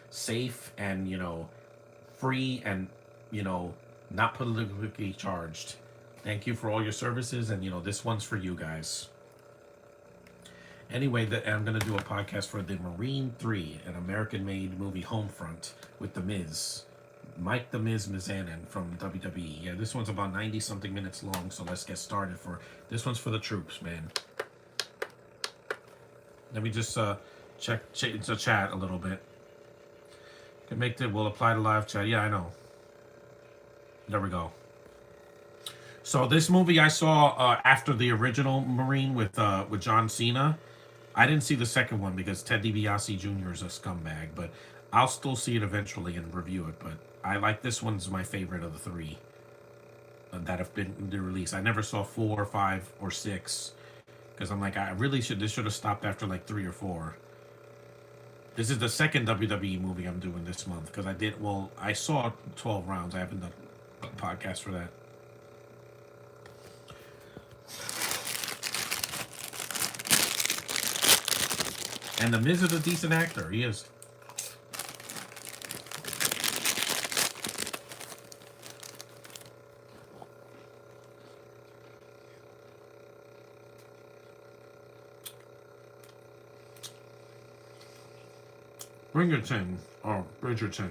safe and free and not politically charged. Thank you for all your services, and this one's for you guys. Anyway, I'm gonna do a podcast for the Marine 3, an American-made movie, Homefront, with The Miz, Mike The Miz Mizanin from WWE. Yeah, this one's about 90 something minutes long, so let's get started. For this one's for the troops, man. Let me just check the chat a little bit. Can make it. We'll apply to live chat. Yeah, I know. There we go. So this movie I saw after the original Marine with John Cena. I didn't see the second one because Ted DiBiase Jr. is a scumbag, but I'll still see it eventually and review it. But I like this one's my favorite of the three that have been released. I never saw 4, 5, or 6 because I'm like, I really should. This should have stopped after like 3 or 4. This is the second WWE movie I'm doing this month because I saw 12 rounds. I haven't done a podcast for that. And The Miz is a decent actor. He is. Bridgerton. Oh, Bridgerton.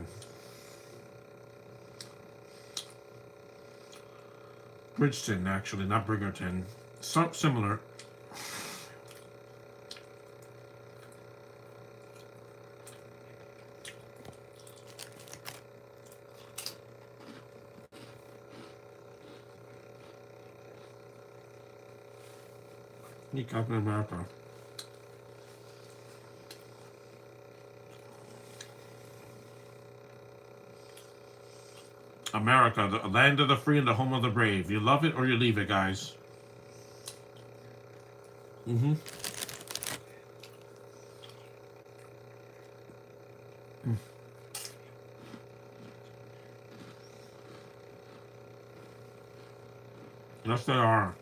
Bridgeton, actually, not Bridgerton. Something similar. Captain America. America, the land of the free and the home of the brave. You love it or you leave it, guys. Yes, they are.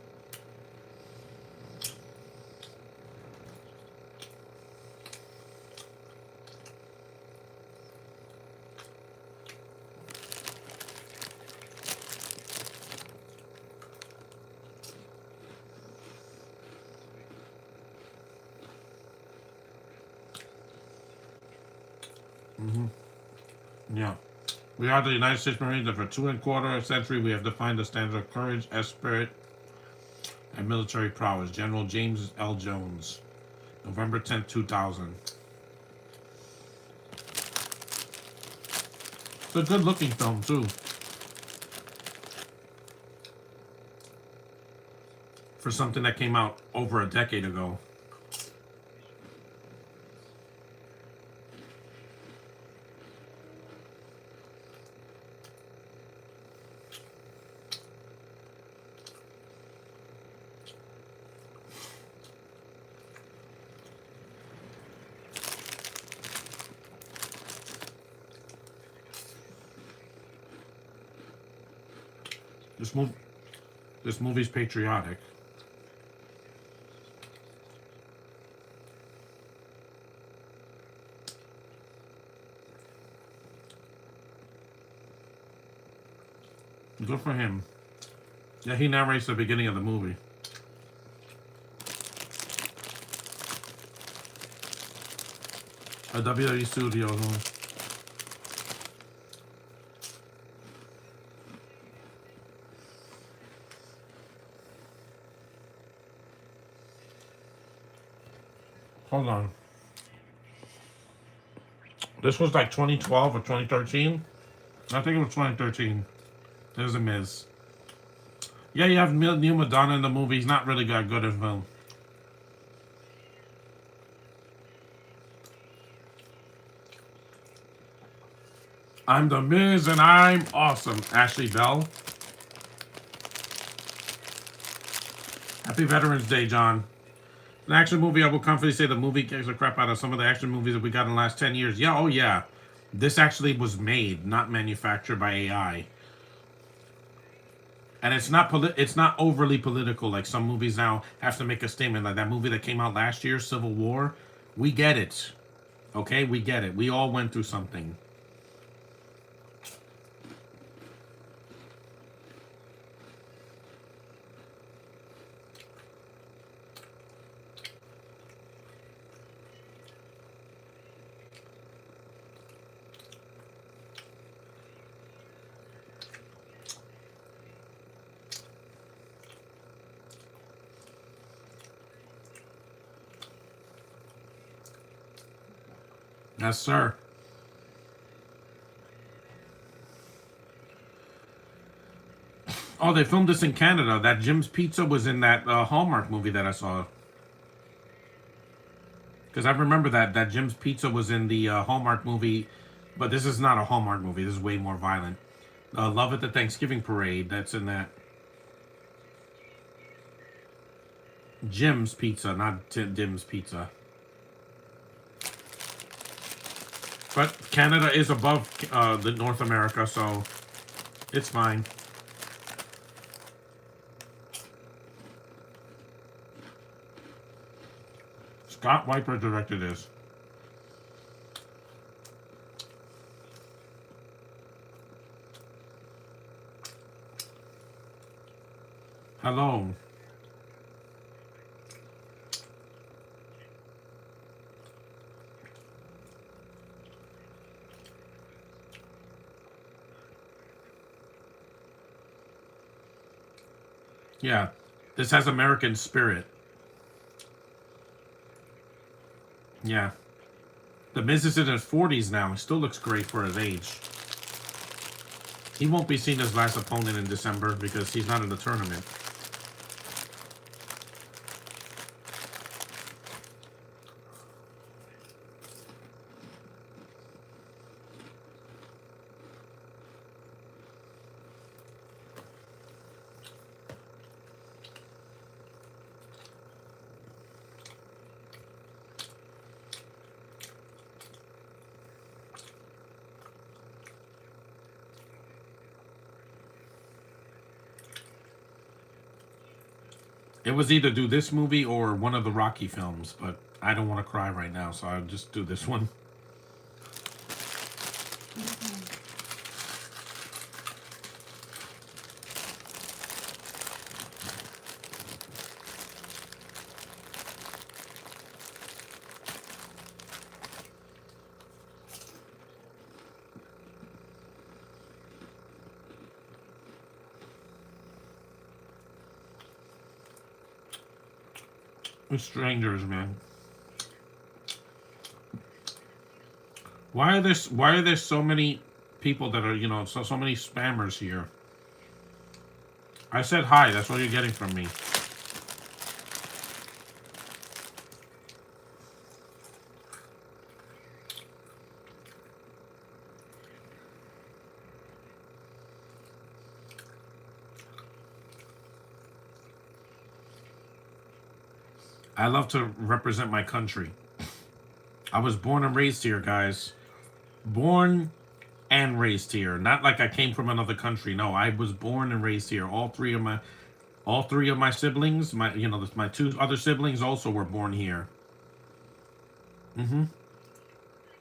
Yeah. We are the United States Marines, and for 2.25 centuries we have defined the standard of courage, esprit, and military prowess. General James L. Jones, November 10th, 2000. It's a good-looking film, too. For something that came out over a decade ago. This movie's patriotic. Good for him. Yeah, he narrates the beginning of the movie. A WWE Studios. Hold on. This was like 2012 or 2013. I think it was 2013. There's a Miz. Yeah, you have Neil Madonna in the movie. He's not really that good in film. I'm the Miz and I'm awesome. Ashley Bell. Happy Veterans Day, John. An action movie, I will confidently say the movie kicks the crap out of some of the action movies that we got in the last 10 years. Yeah, oh yeah. This actually was made, not manufactured by AI. And it's not overly political like some movies now have to make a statement. Like that movie that came out last year, Civil War. We get it. Okay, we get it. We all went through something. Yes, sir. Oh, they filmed this in Canada. That Jim's Pizza was in that Hallmark movie that I saw. Because I remember that Jim's Pizza was in the Hallmark movie, but this is not a Hallmark movie. This is way more violent. Love at the Thanksgiving Parade. That's in that. Jim's Pizza, not Dim's Pizza. But Canada is above the North America, so it's fine. Scott Wiper directed this. Hello. Yeah, this has American spirit. Yeah. The Miz is in his 40s now. He still looks great for his age. He won't be seen as last opponent in December because he's not in the tournament. It was either do this movie or one of the Rocky films, but I don't want to cry right now, so I'll just do this one. We're strangers, man. Why are there so many people that are, so many spammers here? I said hi, that's what you're getting from me. I love to represent my country. I was born and raised here, guys. Born and raised here. Not like I came from another country. No, I was born and raised here. All three of my siblings, my two other siblings also were born here.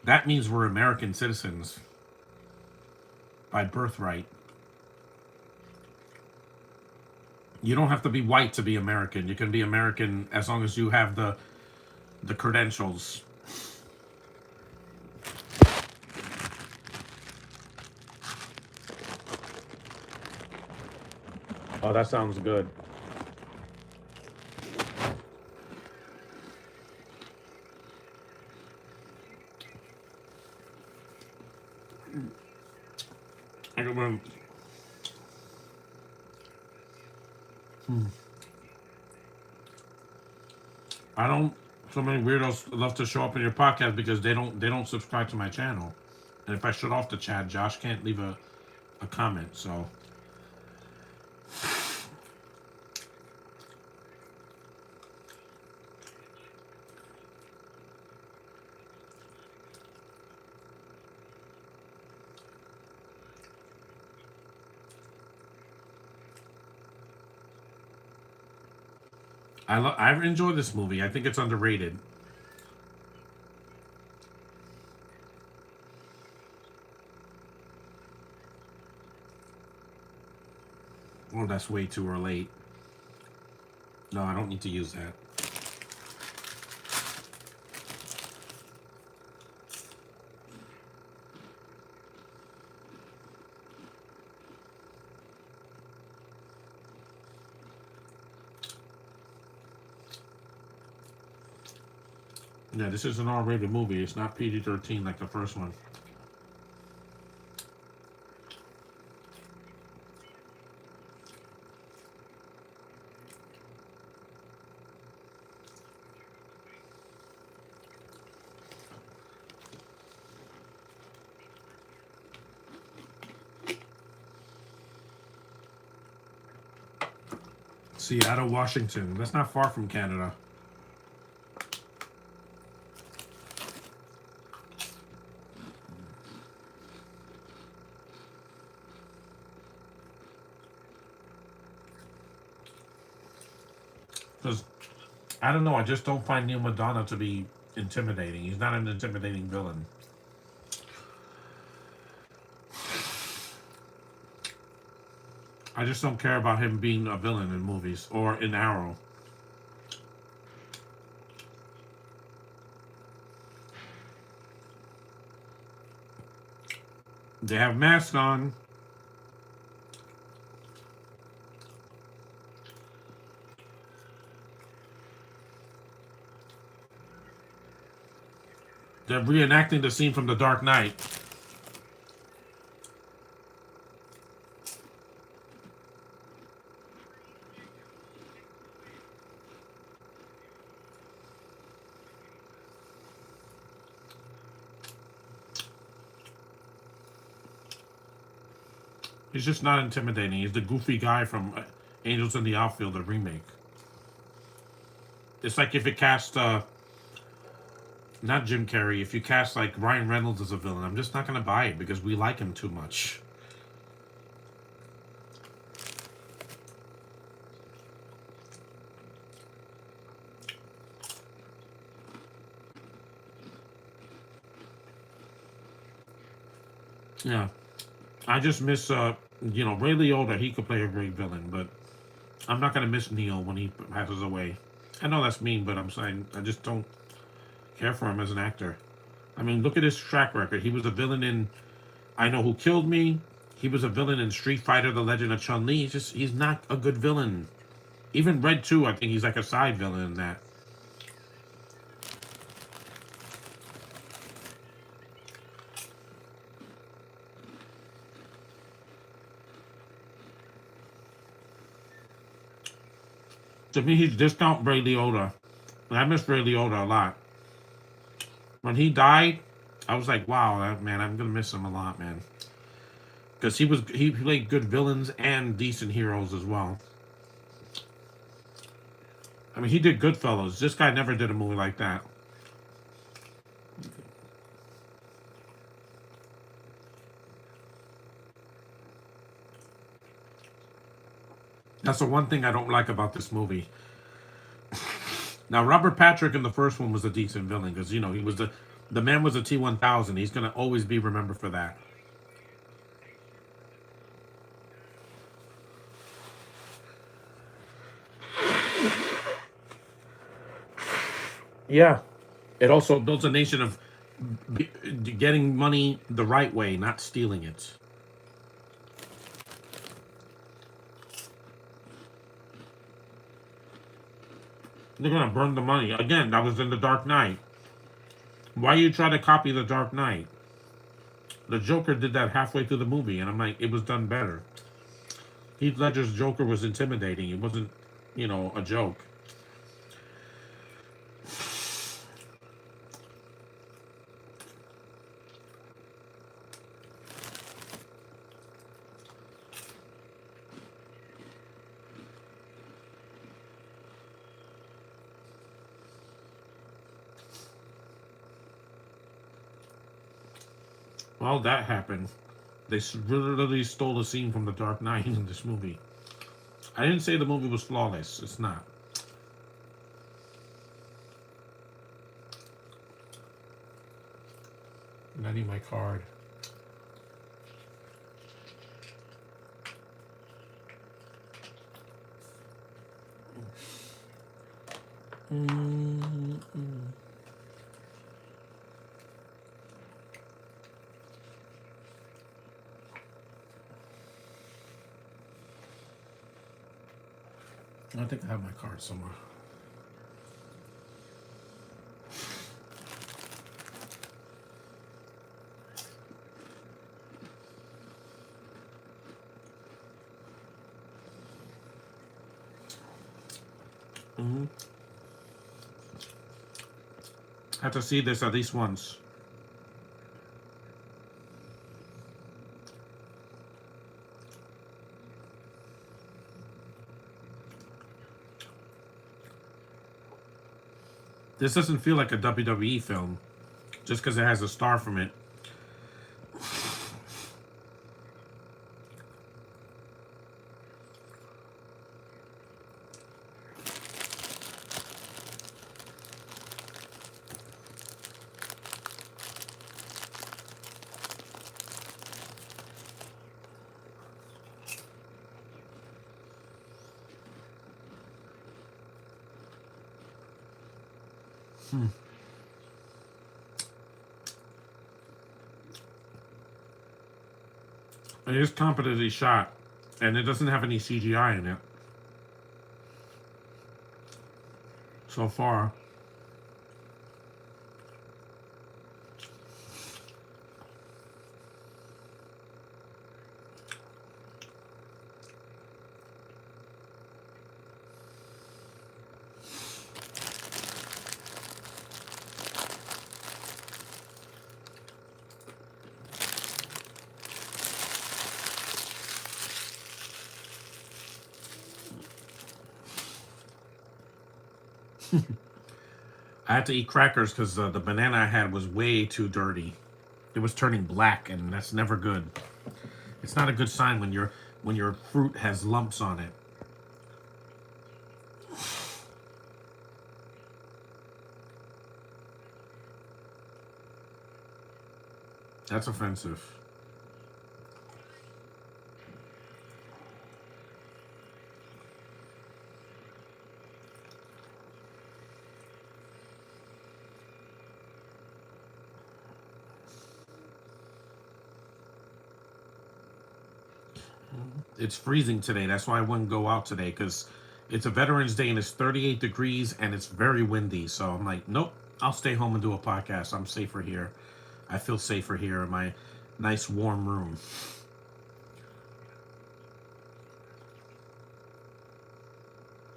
That means we're American citizens by birthright. You don't have to be white to be American. You can be American as long as you have the credentials. Oh, that sounds good. I can remember. I don't. So many weirdos love to show up in your podcast because they don't subscribe to my channel. And if I shut off the chat, Josh can't leave a comment. So I enjoy this movie. I think it's underrated. Oh, that's way too late. No, I don't need to use that. Yeah, this is an R-rated movie. It's not PG-13 like the first one. Seattle, Washington. That's not far from Canada. Because, I don't know, I just don't find Neil Madonna to be intimidating. He's not an intimidating villain. I just don't care about him being a villain in movies or in Arrow. They have masks on. They're reenacting the scene from The Dark Knight. He's just not intimidating. He's the goofy guy from Angels in the Outfield, the remake. It's like if it cast, not Jim Carrey, if you cast like Ryan Reynolds as a villain, I'm just not going to buy it because we like him too much. Yeah. I just miss, Ray Liotta, he could play a great villain, but I'm not going to miss Neil when he passes away. I know that's mean, but I'm saying I just don't care for him as an actor. I mean, look at his track record. He was a villain in I Know Who Killed Me. He was a villain in Street Fighter: The Legend of Chun-Li. He's not a good villain. Even Red 2, I think he's like a side villain in that. To me, he's discount Ray Liotta. And I miss Ray Liotta a lot. When he died, I was like, wow, man, I'm gonna miss him a lot, man. Because he played good villains and decent heroes as well. I mean, he did Goodfellas. This guy never did a movie like that. That's the one thing I don't like about this movie. Now, Robert Patrick in the first one was a decent villain because he was the man was a T-1000. He's gonna always be remembered for that. Yeah, it also builds a nation of getting money the right way, not stealing it. They're gonna burn the money again. That was in The Dark Knight. Why you try to copy The Dark Knight? The Joker did that halfway through the movie, and I'm like, it was done better. Heath Ledger's Joker was intimidating. It wasn't, a joke. Well, that happened. They literally stole a scene from The Dark Knight in this movie. I didn't say the movie was flawless. It's not. And I need my card. I think I have my card somewhere. I have to see this at least once. This doesn't feel like a WWE film, just because it has a star from it. It is competently shot, and it doesn't have any CGI in it so far. I had to eat crackers because the banana I had was way too dirty. It was turning black, and that's never good. It's not a good sign when your fruit has lumps on it. That's offensive. It's freezing today. That's why I wouldn't go out today, because it's a Veterans Day and it's 38 degrees and it's very windy. So I'm like, nope, I'll stay home and do a podcast. I'm safer here. I feel safer here in my nice warm room.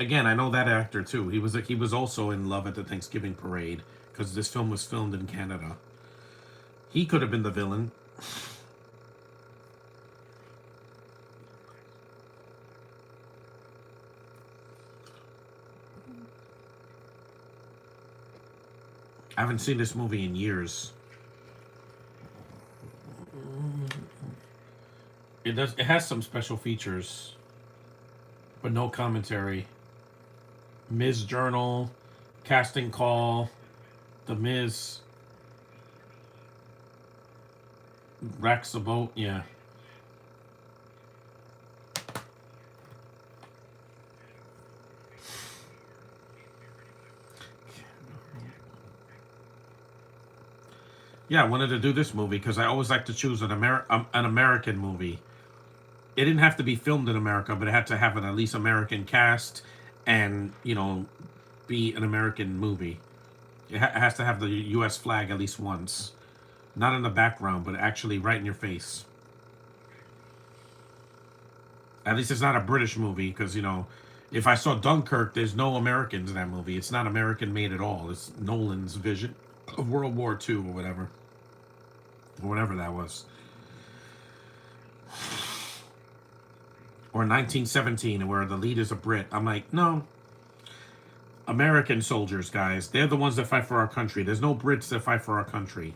Again, I know that actor too. He was also in Love at the Thanksgiving Parade, because this film was filmed in Canada. He could have been the villain. I haven't seen this movie in years. It has some special features, but no commentary. Miz Journal, casting call, The Miz, Racks the boat. Yeah. Yeah, I wanted to do this movie because I always like to choose an American movie. It didn't have to be filmed in America, but it had to have an at least American cast, and be an American movie. It has to have the U.S. flag at least once, not in the background, but actually right in your face. At least it's not a British movie, because if I saw Dunkirk, there's no Americans in that movie. It's not American made at all. It's Nolan's vision of World War II or whatever that was, or 1917, where the lead is a Brit. I'm like, no, American soldiers, guys. They're the ones that fight for our country. There's no Brits that fight for our country.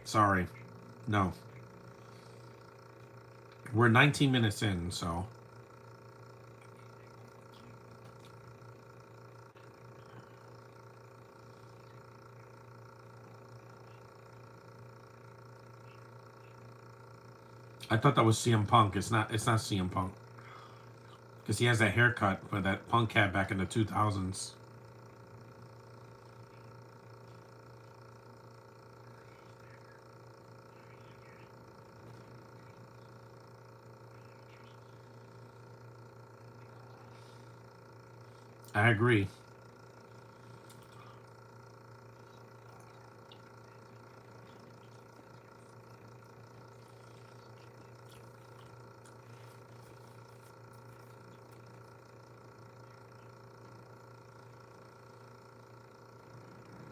Sorry, no. We're 19 minutes in, so. I thought that was CM Punk. It's not. It's not CM Punk, because he has that haircut, but that Punk had back in the 2000s. I agree.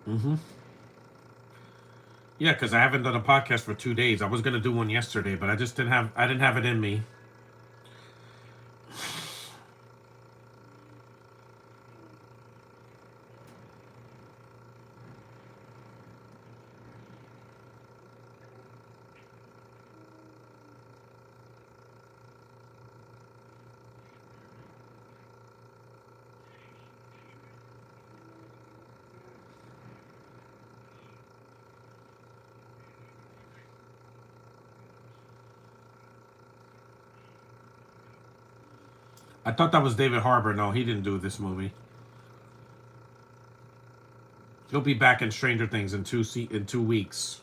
Mm-hmm. Yeah, because I haven't done a podcast for 2 days. I was gonna do one yesterday, but I didn't have it in me. I thought that was David Harbour. No, he didn't do this movie. He'll be back in Stranger Things in in 2 weeks.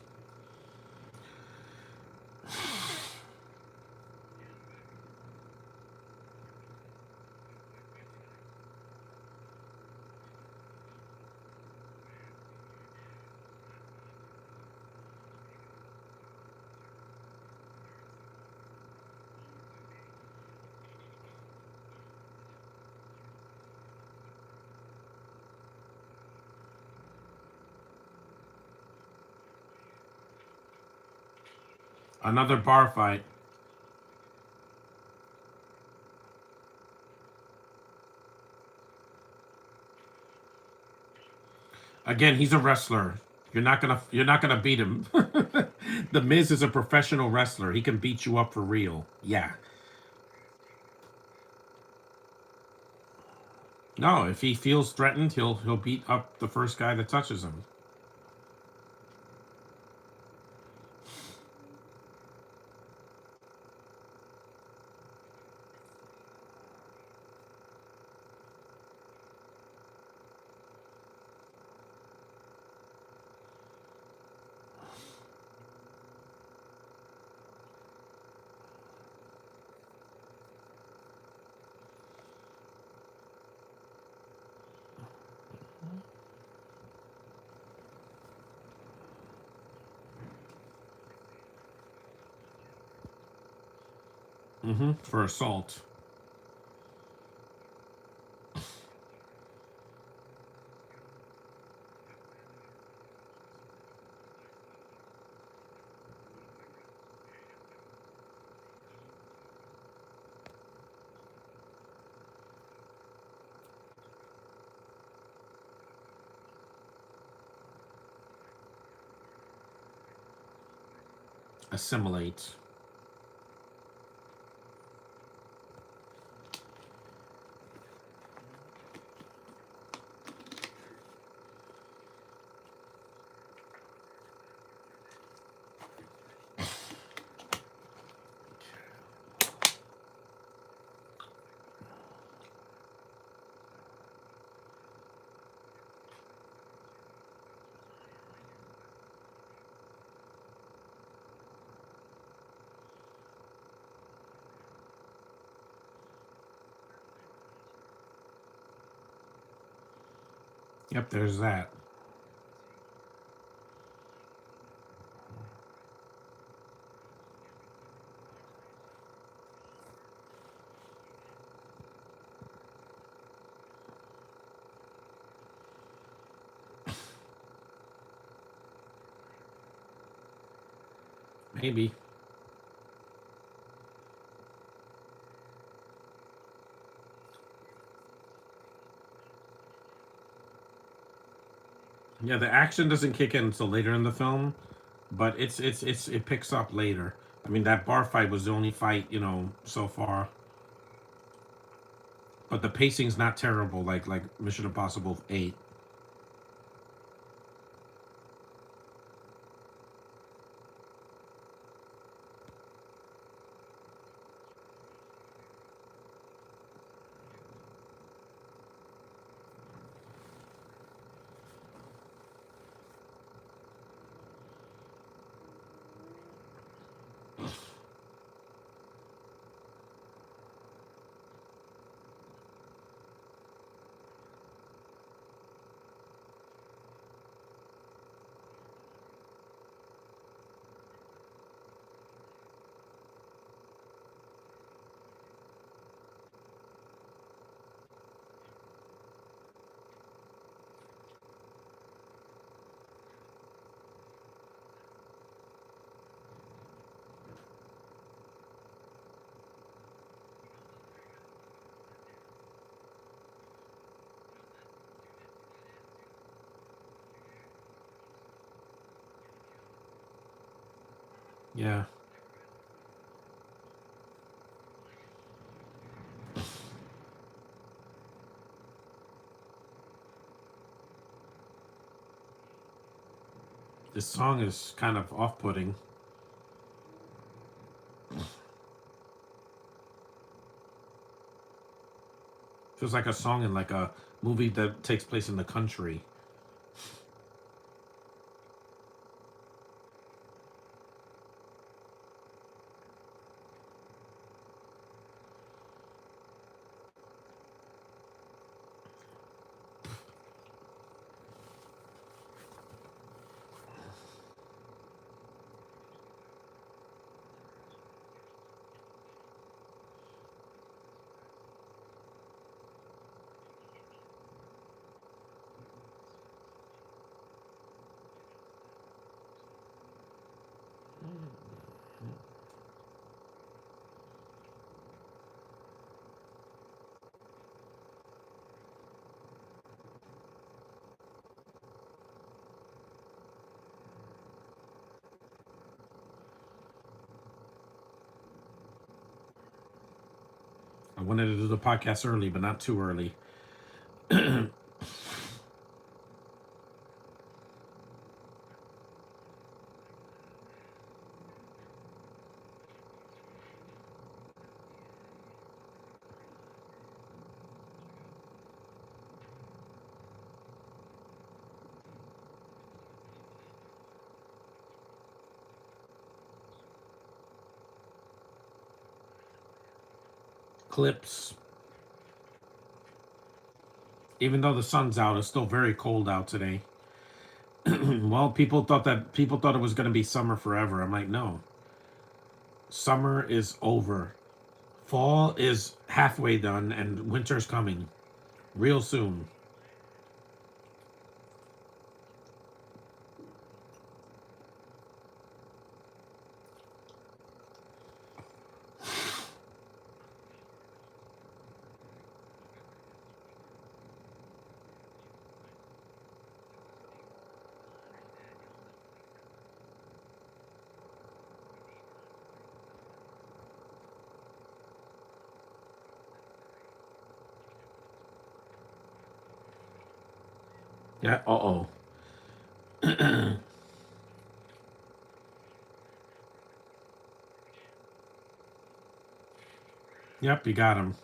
Another bar fight. Again, he's a wrestler. You're not gonna beat him. The Miz is a professional wrestler. He can beat you up for real. Yeah. No, if he feels threatened, he'll beat up the first guy that touches him. Mm-hmm. For assault. Assimilate. Yep, there's that. Maybe. Yeah, the action doesn't kick in until later in the film, but it picks up later. I mean, that bar fight was the only fight so far, but the pacing's not terrible like Mission Impossible 8. Yeah. This song is kind of off-putting. Feels like a song in like a movie that takes place in the country. I wanted to do the podcast early, but not too early. Clips. Even though the sun's out, it's still very cold out today. Well, people thought it was going to be summer forever. I'm like, no. Summer is over. Fall is halfway done, and winter's coming real soon. Yeah. Uh oh. Yep, you got him.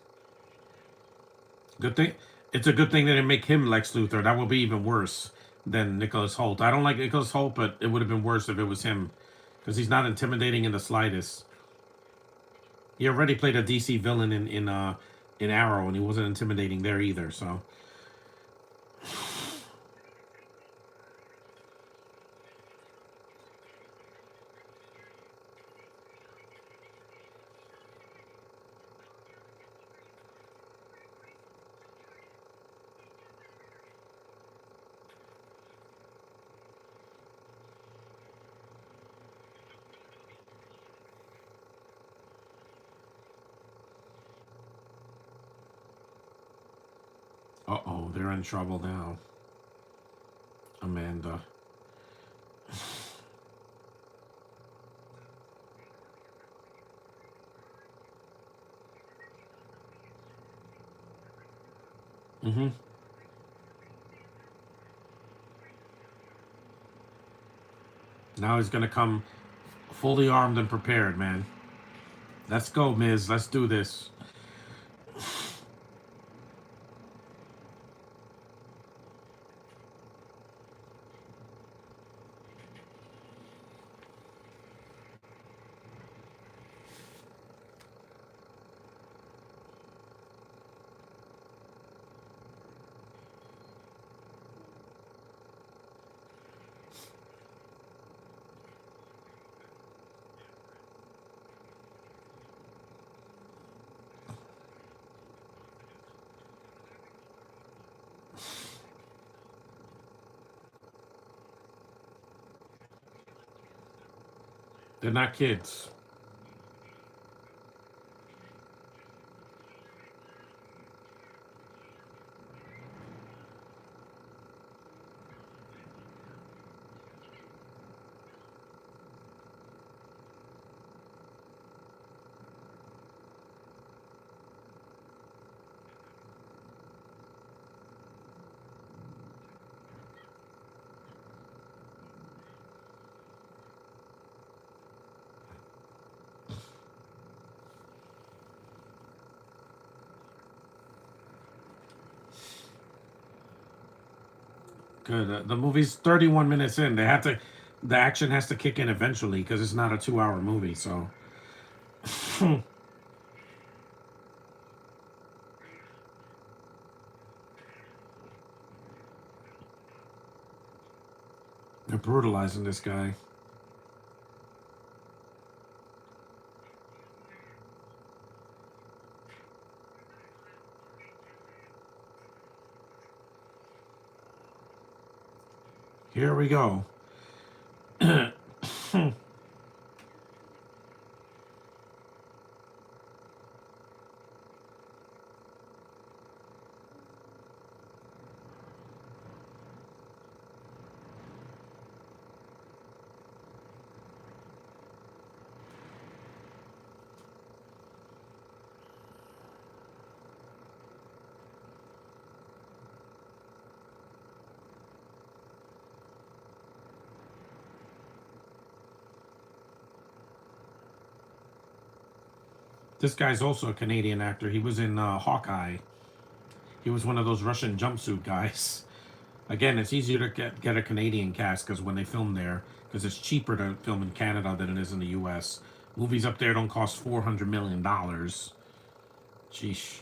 Good thing. It's a good thing they didn't make him Lex Luthor. That would be even worse than Nicholas Holt. I don't like Nicholas Holt, but it would have been worse if it was him, because he's not intimidating in the slightest. He already played a DC villain in Arrow, and he wasn't intimidating there either. So, they're in trouble now. Amanda. Mm-hmm. Now he's gonna come fully armed and prepared, man. Let's go, Miz. Let's do this. They're not kids. Good. The movie's 31 minutes in. They have to, the action has to kick in eventually because it's not a 2 hour movie. So they're brutalizing this guy. Here we go. This guy's also a Canadian actor. He was in Hawkeye. He was one of those Russian jumpsuit guys. Again, it's easier to get a Canadian cast because when they film there, because it's cheaper to film in Canada than it is in the U.S. Movies up there don't cost $400 million. Sheesh.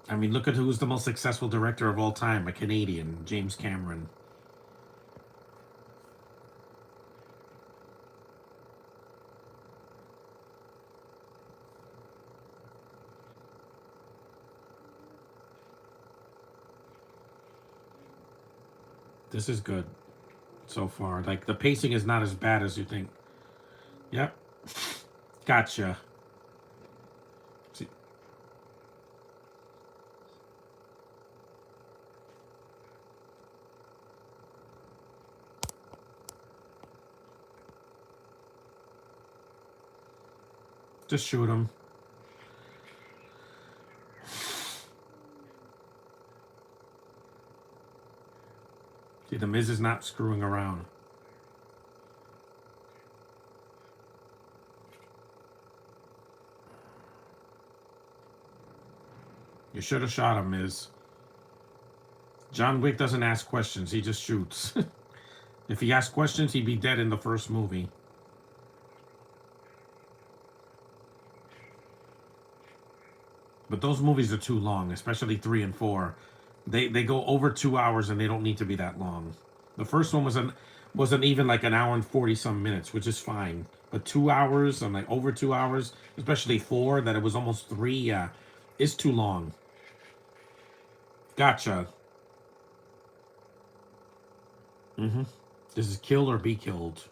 I mean, look at who's the most successful director of all time, a Canadian, James Cameron. This is good so far. Like, the pacing is not as bad as you think. Yep. Gotcha. See, just shoot him. See, the Miz is not screwing around. You should have shot him, Miz. John Wick doesn't ask questions, he just shoots. If he asked questions, he'd be dead in the first movie. But those movies are too long, especially 3 and 4. They go over 2 hours and they don't need to be that long. The first one wasn't even like an hour and 40 some minutes, which is fine. But 2 hours and like over 2 hours, especially 4, that it was almost 3, yeah, is too long. Gotcha. Mm-hmm. This is kill or be killed.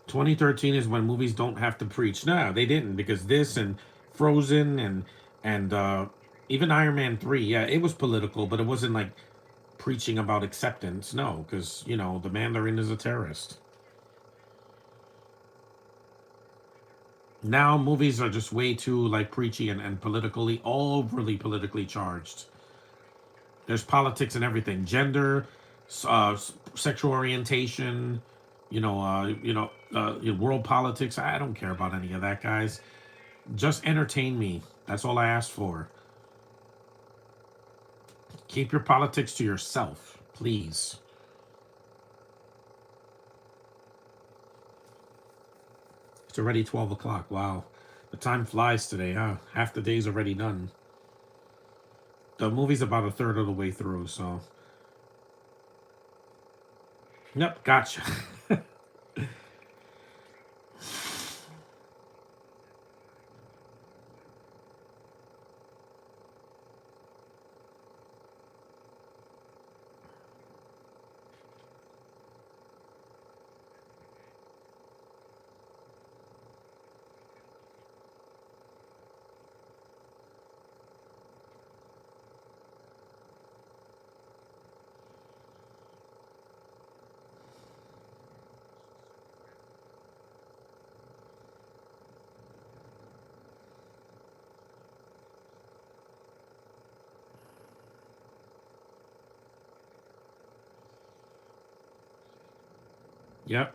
2013 is when movies don't have to preach. No, they didn't because this and Frozen and even Iron Man 3, yeah, it was political, but it wasn't like preaching about acceptance. No, because the Mandarin is a terrorist. Now movies are just way too like preachy and politically overly politically charged. There's politics and everything, gender, sexual orientation, world politics. I don't care about any of that, guys. Just entertain me. That's all I ask for. Keep your politics to yourself, please. It's already 12 o'clock. Wow. The time flies today, huh? Half the day's already done. The movie's about a third of the way through, so. Yep, gotcha. Yep.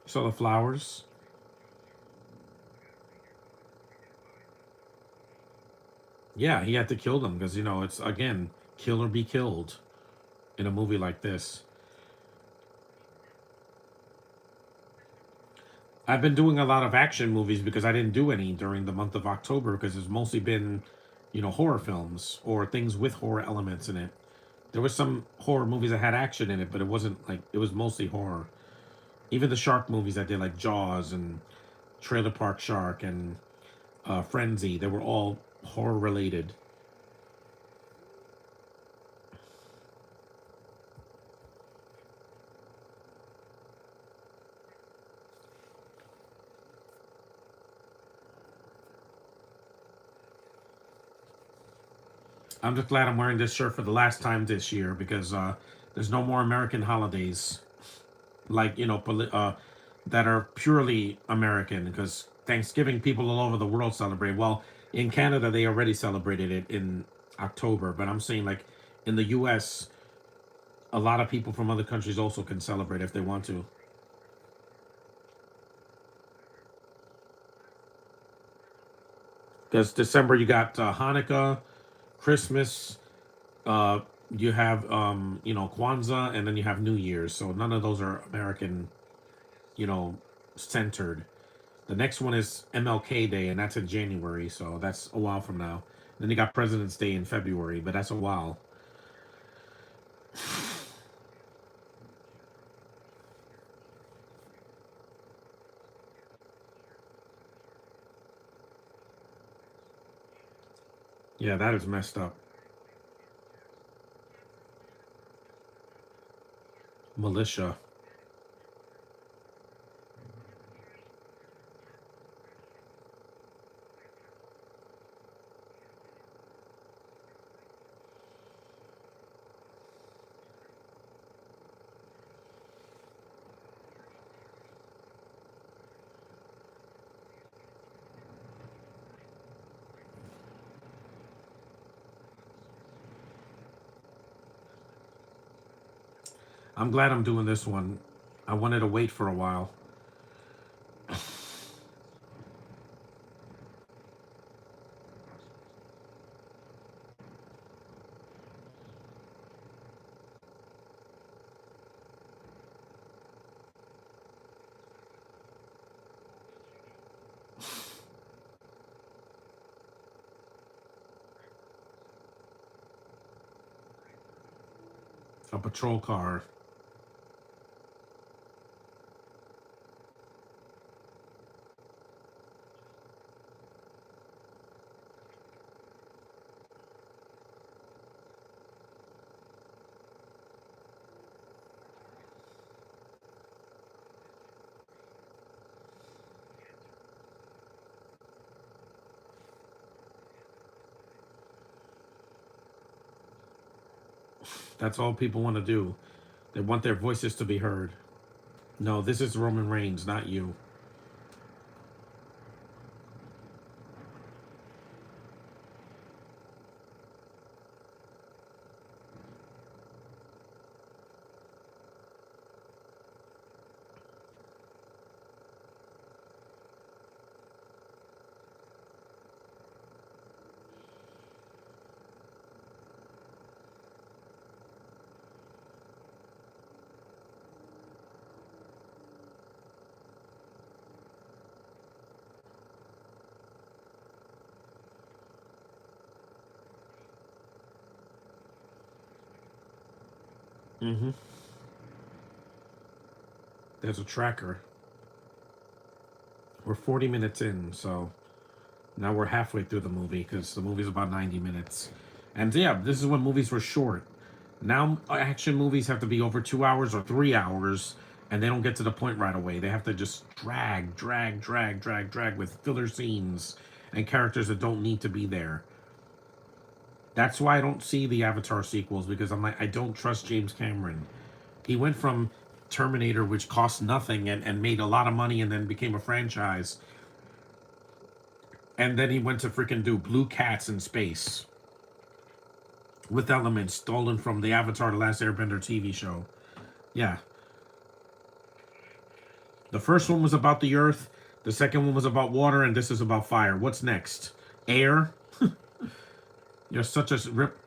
So the flowers. Yeah, he had to kill them because, it's, again, kill or be killed in a movie like this. I've been doing a lot of action movies because I didn't do any during the month of October because it's mostly been, horror films or things with horror elements in it. There was some horror movies that had action in it, but it wasn't like, it was mostly horror. Even the shark movies I did, like Jaws and Trailer Park Shark and Frenzy, they were all horror related. I'm just glad I'm wearing this shirt for the last time this year because there's no more American holidays like that are purely American because Thanksgiving people all over the world celebrate. Well, in Canada they already celebrated it in October, but I'm saying like in the U.S. a lot of people from other countries also can celebrate if they want to. Because December you got Hanukkah, Christmas, uh, you have Kwanzaa, and then you have New Year's. So none of those are American, you know, centered. The next one is MLK Day, and that's in January, so that's a while from now. Then you got President's Day in February, but that's a while. Yeah, that is messed up. Militia. I'm glad I'm doing this one. I wanted to wait for a while. A patrol car. That's all people want to do. They want their voices to be heard. No, this is Roman Reigns, not you. Mm-hmm. There's a tracker. We're 40 minutes in, so now we're halfway through the movie because the movie's about 90 minutes. And yeah, this is when movies were short. Now action movies have to be over 2 hours or 3 hours, and they don't get to the point right away. They have to just drag with filler scenes and characters that don't need to be there. That's why I don't see the Avatar sequels because I'm like, I don't trust James Cameron. He went from Terminator, which cost nothing and made a lot of money and then became a franchise, and then he went to freaking do Blue Cats in space with elements stolen from the Avatar: The Last Airbender TV show. Yeah, the first one was about the Earth. The second one was about water, and this is about fire. What's next? Air. You're such a rip.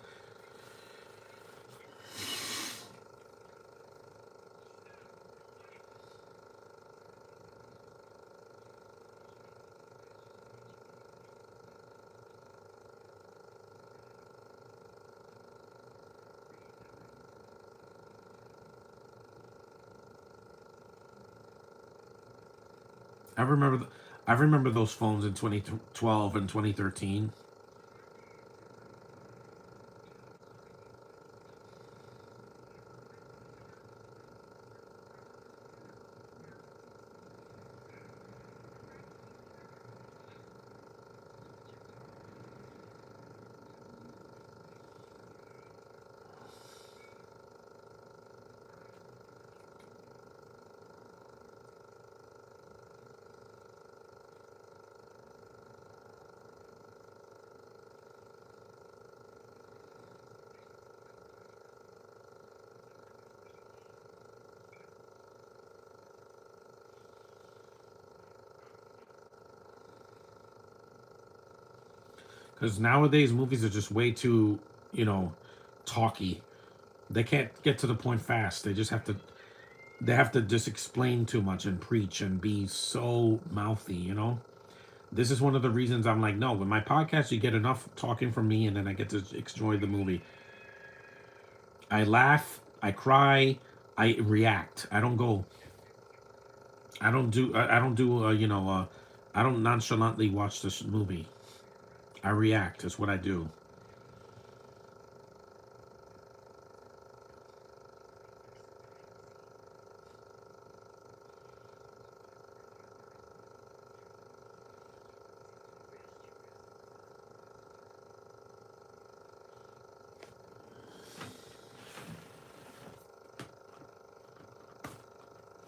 I remember. I remember those phones in 2012 and 2013. Because nowadays movies are just way too, you know, talky. They can't get to the point fast. They just have to. They have to just explain too much and preach and be so mouthy. You know. This is one of the reasons I'm like, no. With my podcast, you get enough talking from me, and then I get to enjoy the movie. I laugh. I cry. I react. I don't go. I don't do. I don't do. I don't nonchalantly watch this movie. I react. Is what I do.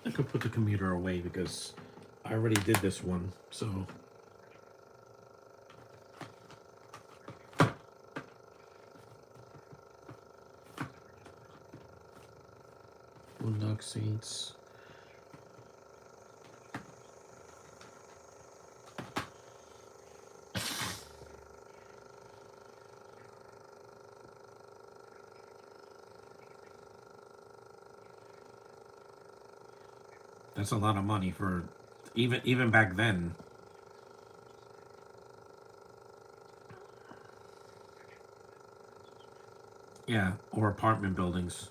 I could put the computer away because I already did this one. So Boondock Saints. That's a lot of money for even back then. Yeah, or apartment buildings.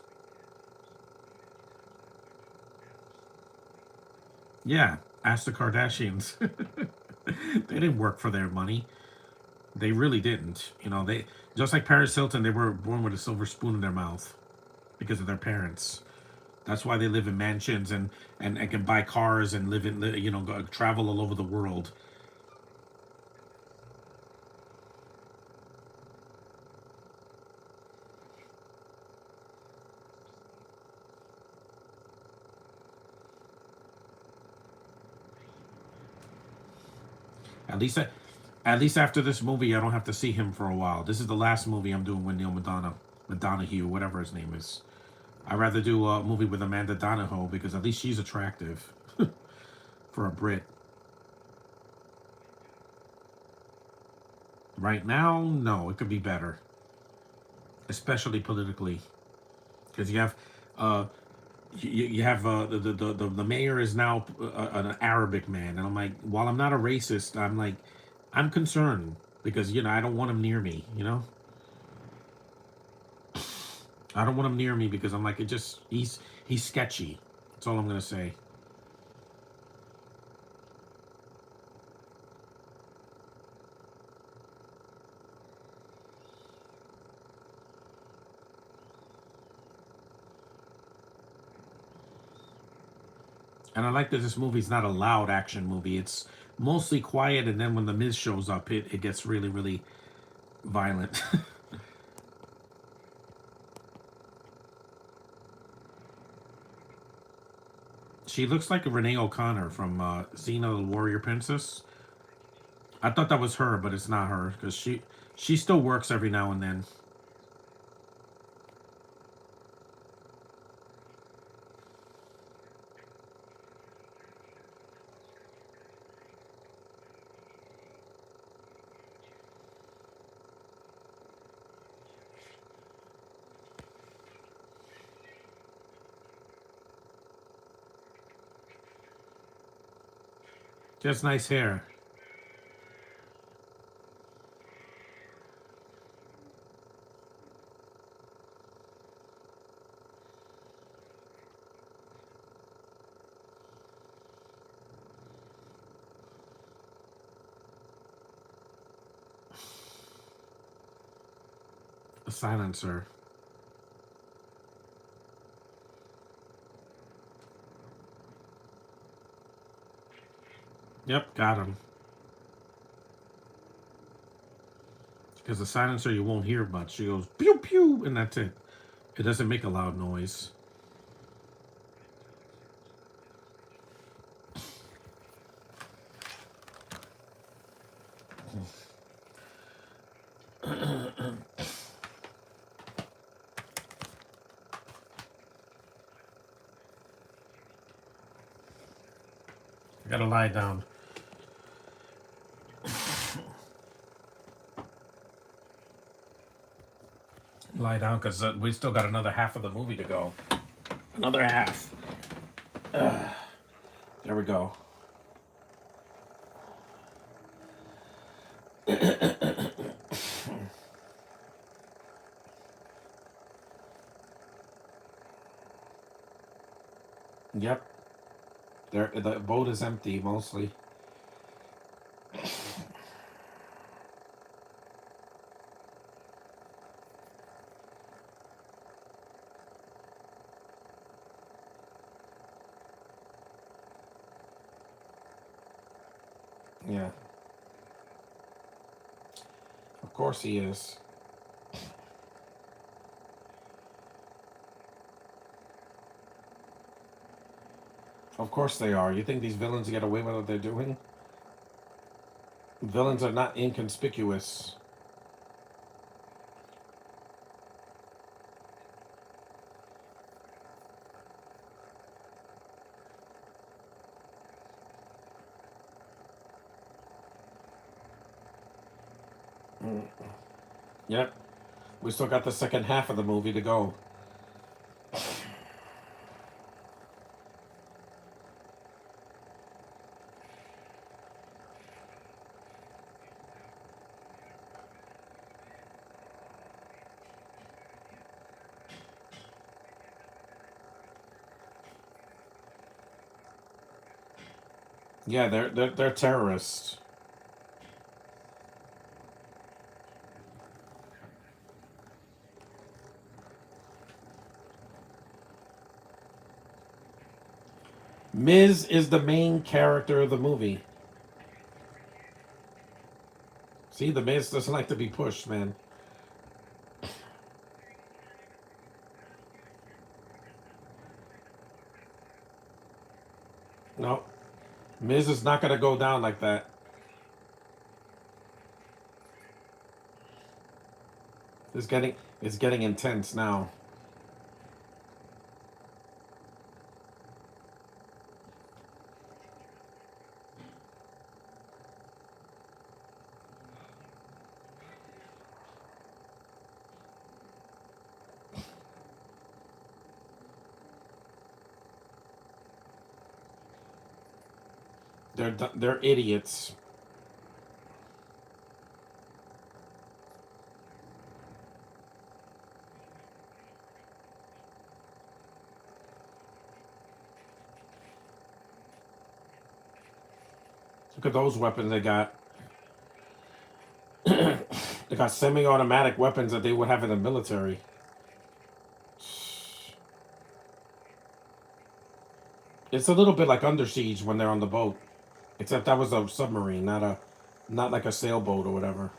Yeah, ask the Kardashians. They didn't work for their money. They really didn't. You know, they just like Paris Hilton. They were born with a silver spoon in their mouth because of their parents. That's why they live in mansions and can buy cars and live in go, travel all over the world. At least, at least after this movie, I don't have to see him for a while. This is the last movie I'm doing with Neil Madonna, whatever his name is. I'd rather do a movie with Amanda Donahoe because at least she's attractive for a Brit. Right now, no, it could be better, especially politically, because you have uh, you have the mayor is now an Arabic man, and I'm like, while I'm not a racist, I'm like, I'm concerned because I don't want him near me. I don't want him near me because I'm like, it just he's sketchy. That's all I'm gonna say. And I like that this movie's not a loud action movie. It's mostly quiet, and then when the Miz shows up, it gets really really violent. She looks like a Renee O'Connor from Xena the Warrior Princess. I thought that was her, but it's not her because she still works every now and then. Just nice hair. A silencer. Yep, got him. Because the silencer you won't hear much. She goes pew pew, and that's it. It doesn't make a loud noise. I gotta lie down. Lie down because we still got another half of the movie to go. Another half. There we go. Yep. The boat is empty mostly. Yeah. Of course he is. Of course they are. You think these villains get away with what they're doing? Villains are not inconspicuous. Yep. We still got the second half of the movie to go. Yeah, they're terrorists. Miz is the main character of the movie. See, the Miz doesn't like to be pushed, man. No, Miz is not gonna go down like that. It's getting intense now. They're idiots. Look at those weapons they got. They got semi-automatic weapons that they would have in the military. It's a little bit like Under Siege when they're on the boat, except that was a submarine, not like a sailboat or whatever.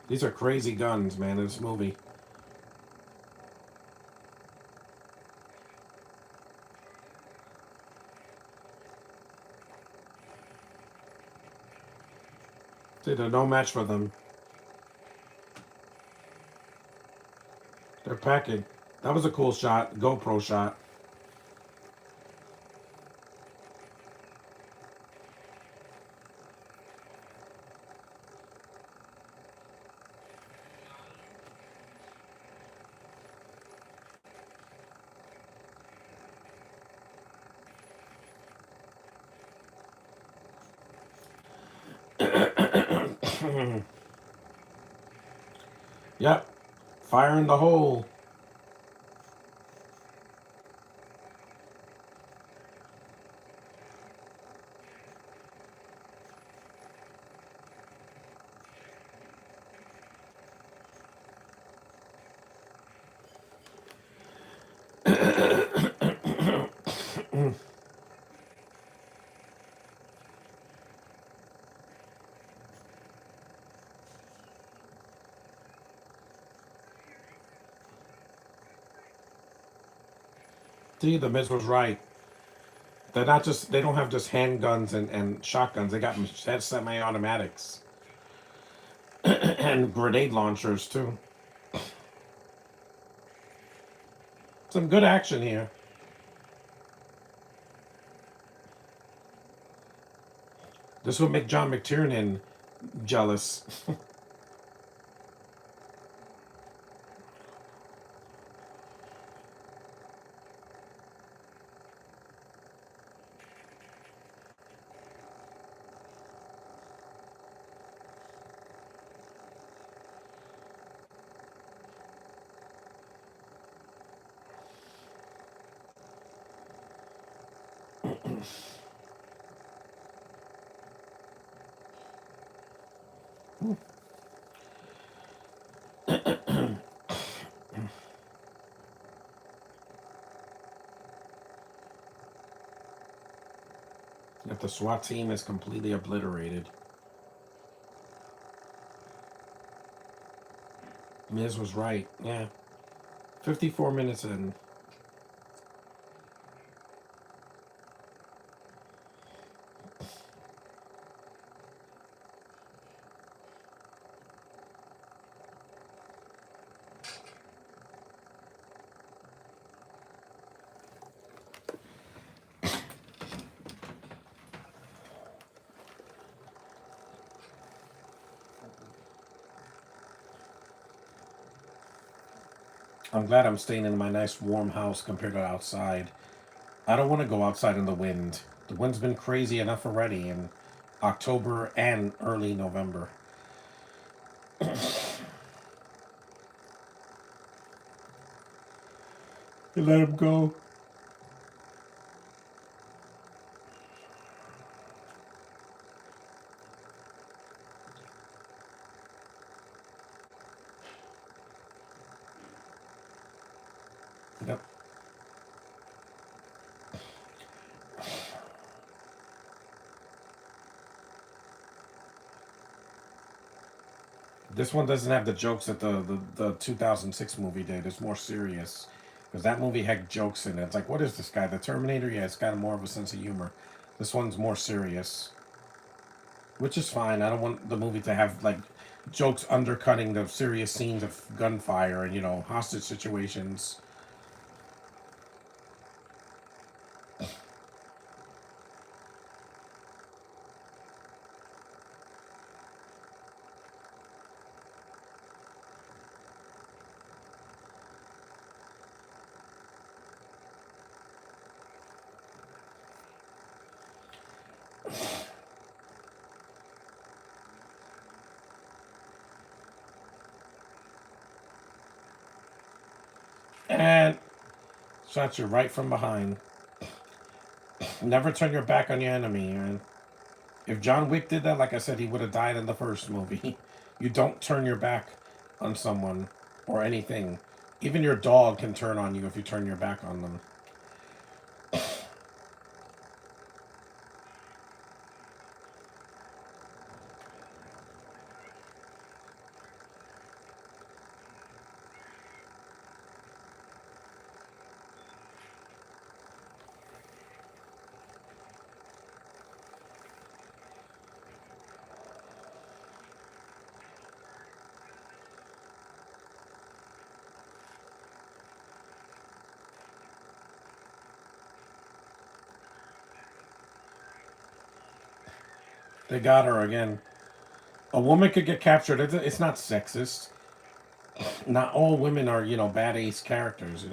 These are crazy guns, man. In this movie. They're no match for them. They're packing. That was a cool shot, GoPro shot. Yep. Fire in the hole. See, the Miz was right. They're not just, they don't have just handguns and shotguns. They got semi-automatics and grenade launchers too. Some good action here. This would make John McTiernan jealous. If the SWAT team is completely obliterated. Miz was right. Yeah. 54 minutes in. I'm glad I'm staying in my nice warm house compared to outside. I don't want to go outside in the wind. The wind's been crazy enough already in October and early November. You let him go. Yep. This one doesn't have the jokes that the 2006 movie did. It's more serious. Because that movie had jokes in it. It's like, what is this guy? The Terminator? Yeah, it's got more of a sense of humor. This one's more serious. Which is fine. I don't want the movie to have, like, jokes undercutting the serious scenes of gunfire and, hostage situations. And shot you right from behind. Never turn your back on your enemy, man. If John Wick did that, like I said, he would have died in the first movie. You don't turn your back on someone or anything. Even your dog can turn on you if you turn your back on them. They got her again. A woman could get captured. It's not sexist. Not all women are, bad ace characters,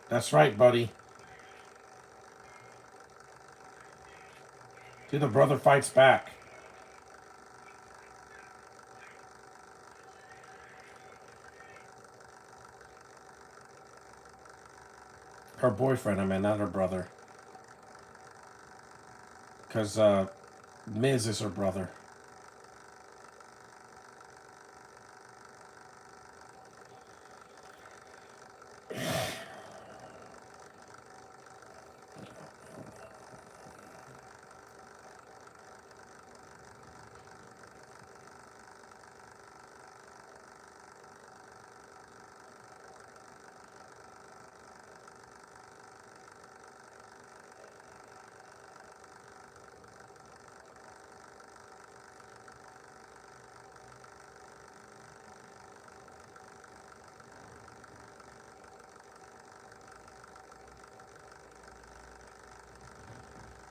That's right, buddy. See, the brother fights back. Her boyfriend, I mean, not her brother. Because Miz is her brother.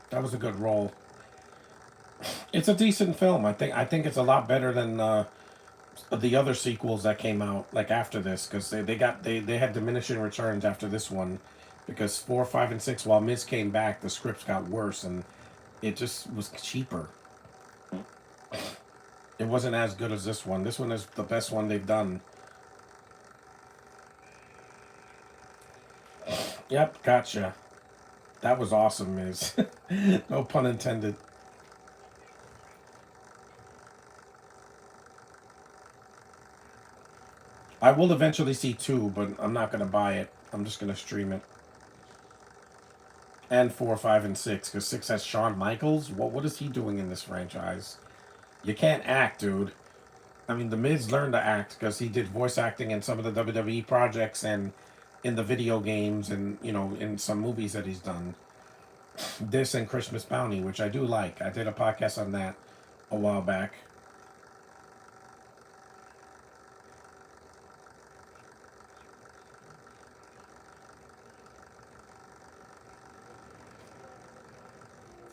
That was a good role. It's a decent film. I think it's a lot better than the other sequels that came out like after this because they had diminishing returns after this one because 4, 5, and 6 while Miz came back the scripts got worse and it just was cheaper. It wasn't as good as this one. This one is the best one they've done. Yep, gotcha. That was awesome, Miz. No pun intended. I will eventually see 2, but I'm not gonna buy it. I'm just gonna stream it. And 4, 5, and 6, because 6 has Shawn Michaels. What is he doing in this franchise? You can't act, dude. I mean, The Miz learned to act because he did voice acting in some of the WWE projects and in the video games and in some movies that he's done. This and Christmas Bounty, which I do like. I did a podcast on that a while back.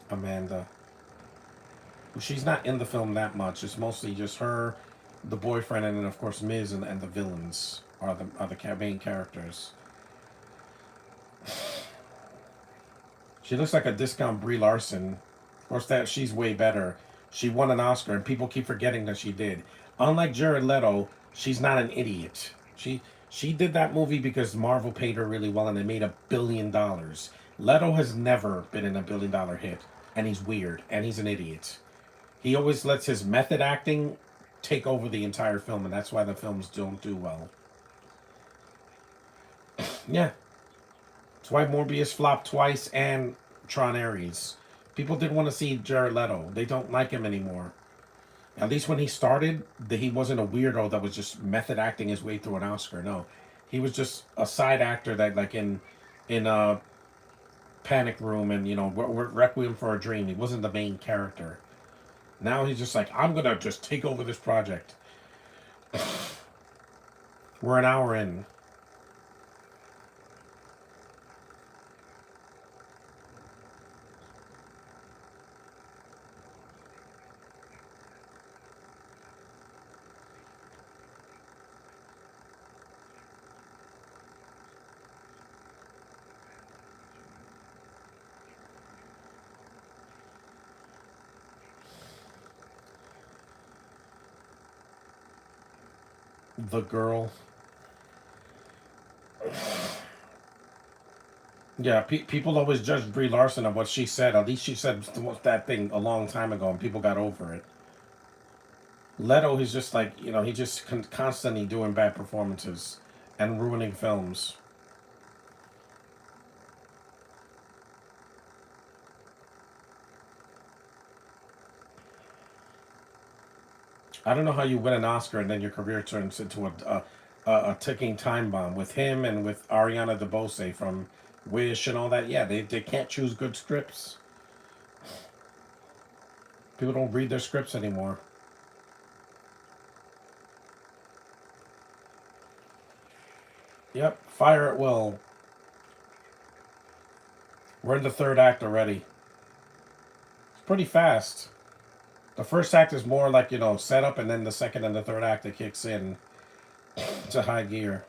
Amanda. She's not in the film that much. It's mostly just her, the boyfriend, and then of course Miz and the villains are the main characters. She looks like a discount Brie Larson. Of course, that she's way better. She won an Oscar, and people keep forgetting that she did. Unlike Jared Leto, she's not an idiot. She did that movie because Marvel paid her really well, and they made $1 billion. Leto has never been in $1 billion hit, and he's weird, and he's an idiot. He always lets his method acting take over the entire film, and that's why the films don't do well. Yeah, that's why Morbius flopped twice and Tron Ares. People didn't want to see Jared Leto. They don't like him anymore. At least when he started, he wasn't a weirdo that was just method acting his way through an Oscar. No, he was just a side actor that, like in Panic Room and Requiem for a Dream. He wasn't the main character. Now he's just like, I'm gonna just take over this project. We're an hour in. The girl. Yeah, people always judge Brie Larson of what she said. At least she said that thing a long time ago, and people got over it. Leto, he's just like he just constantly doing bad performances and ruining films. I don't know how you win an Oscar and then your career turns into a ticking time bomb with him and with Ariana DeBose from Wish and all that. Yeah, they can't choose good scripts. People don't read their scripts anymore. Yep, fire at will. We're in the third act already. pretty fast. The first act is more like, setup, and then the second and the third act it kicks in to high gear.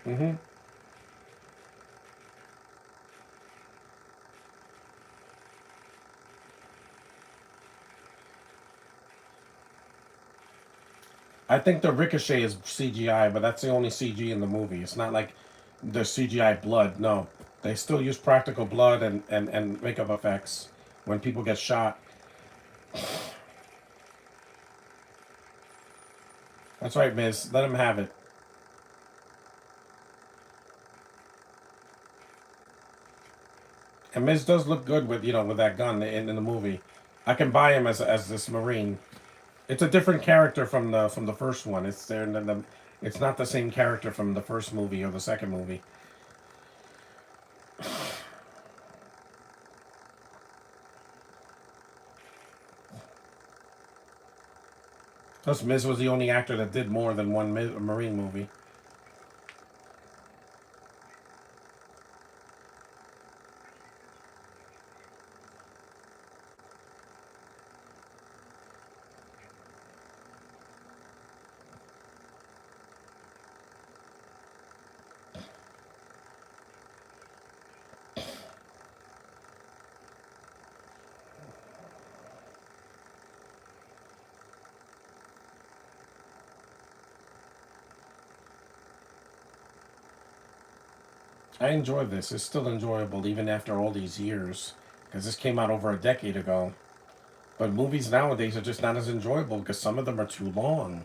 Mm-hmm. I think the ricochet is CGI, but that's the only CG in the movie. It's not like the CGI blood. No, they still use practical blood and makeup effects when people get shot. That's right, Miz. Let him have it. And Miz does look good with with that gun in the movie. I can buy him as this Marine. It's a different character from the first one. It's there in it's not the same character from the first movie or the second movie. Plus, Miz was the only actor that did more than one Marine movie. I enjoy this. It's still enjoyable even after all these years because this came out over a decade ago. But movies nowadays are just not as enjoyable because some of them are too long.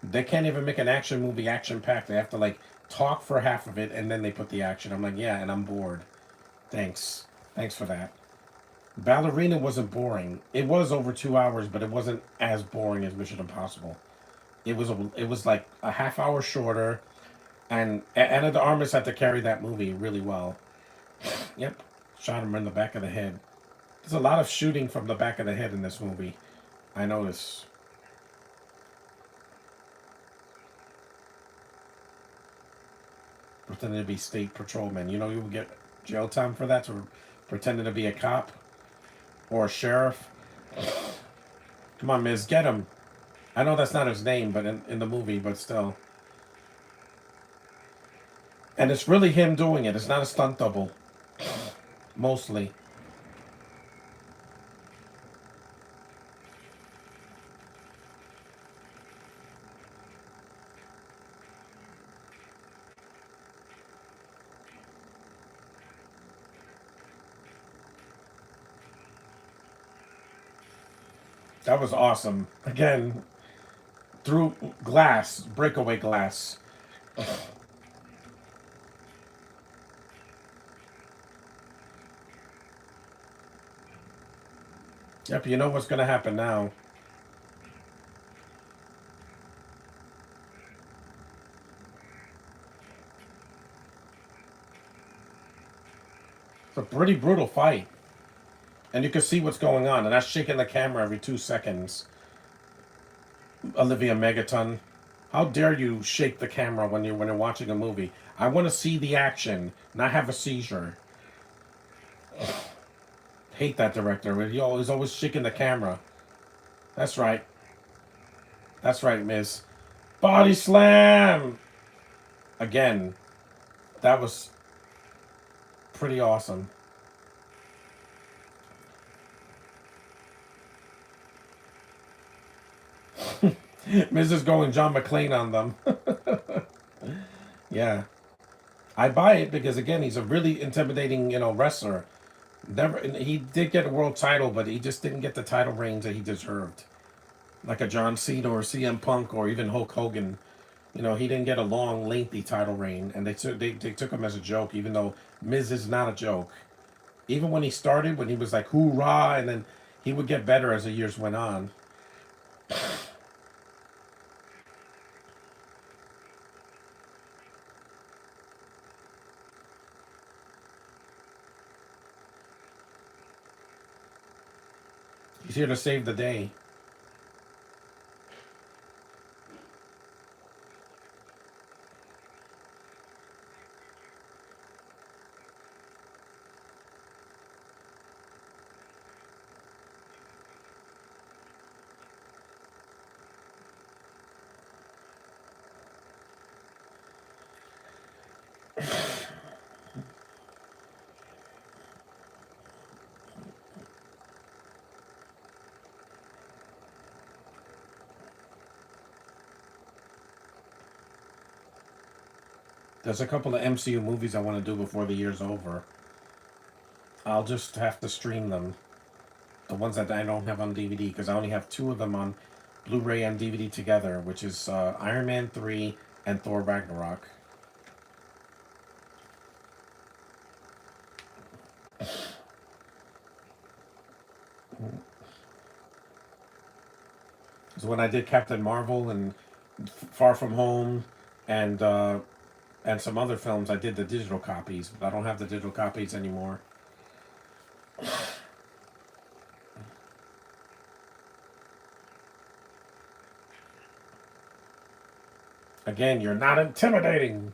They can't even make an action movie action packed. They have to like talk for half of it and then they put the action. I'm like, yeah, and I'm bored. Thanks. Thanks for that. Ballerina wasn't boring. It was over 2 hours, but it wasn't as boring as Mission Impossible. It was like a half hour shorter, and Anna de Armas had to carry that movie really well. Yep, shot him in the back of the head. There's a lot of shooting from the back of the head in this movie. I notice. Pretending to be state patrolman. You would get jail time for that, for pretending to be a cop or a sheriff. Come on, Miz, get him. I know that's not his name, but in the movie, but still. And it's really him doing it. It's not a stunt double. Mostly. That was awesome. Again, through glass, breakaway glass. Yep, you know what's going to happen now. It's a pretty brutal fight. And you can see what's going on. And that's shaking the camera every 2 seconds. Olivia Megaton. How dare you shake the camera when you're watching a movie? I want to see the action, not have a seizure. Hate that director. He's always shaking the camera. That's right. That's right, Miss. Body slam! Again, that was pretty awesome. Miz is going John McClane on them. Yeah. I buy it because, again, he's a really intimidating, wrestler. Never, he did get a world title, but he just didn't get the title reigns that he deserved. Like a John Cena or CM Punk or even Hulk Hogan. He didn't get a long, lengthy title reign, and they took him as a joke, even though Miz is not a joke. Even when he started, when he was like hoorah, and then he would get better as the years went on. He's here to save the day. There's a couple of MCU movies I want to do before the year's over. I'll just have to stream them. The ones that I don't have on DVD, because I only have two of them on Blu-ray and DVD together, which is Iron Man 3 and Thor Ragnarok. So when I did Captain Marvel and Far From Home and some other films, I did the digital copies, but I don't have the digital copies anymore. Again, you're not intimidating.